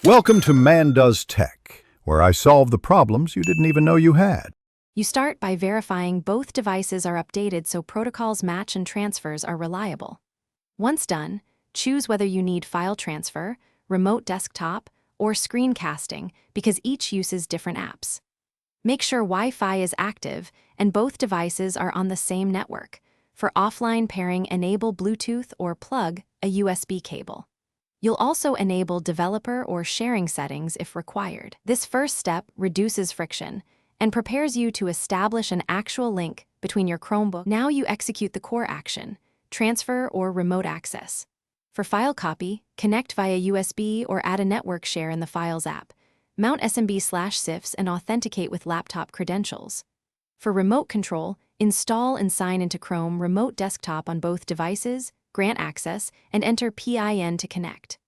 Welcome to Man Does Tech, where I solve the problems you didn't even know you had. You start by verifying both devices are updated so protocols match and transfers are reliable. Once done, choose whether you need file transfer, remote desktop, or screencasting because each uses different apps. Make sure Wi-Fi is active and both devices are on the same network. For offline pairing, enable Bluetooth or plug a USB cable. You'll also enable developer or sharing settings if required. This first step reduces friction and prepares you to establish an actual link between your Chromebook. Now you execute the core action, transfer or remote access. For file copy, connect via USB or add a network share in the Files app. Mount SMB/CIFS and authenticate with laptop credentials. For remote control, install and sign into Chrome Remote Desktop on both devices, grant access, and enter PIN to connect.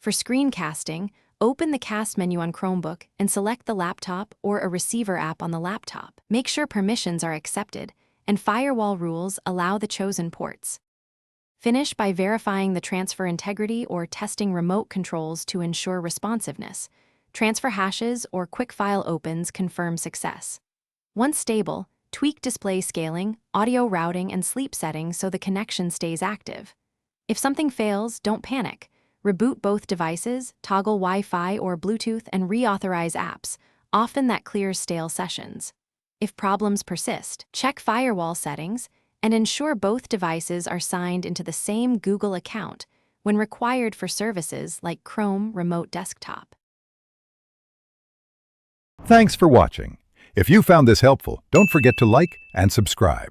For screencasting, open the Cast menu on Chromebook and select the laptop or a receiver app on the laptop. Make sure permissions are accepted, and firewall rules allow the chosen ports. Finish by verifying the transfer integrity or testing remote controls to ensure responsiveness. Transfer hashes or quick file opens confirm success. Once stable, tweak display scaling, audio routing, and sleep settings so the connection stays active. If something fails, don't panic. Reboot both devices, toggle Wi-Fi or Bluetooth, and reauthorize apps. Often that clears stale sessions. If problems persist, check firewall settings and ensure both devices are signed into the same Google account when required for services like Chrome Remote Desktop. Thanks for watching. If you found this helpful, don't forget to like and subscribe.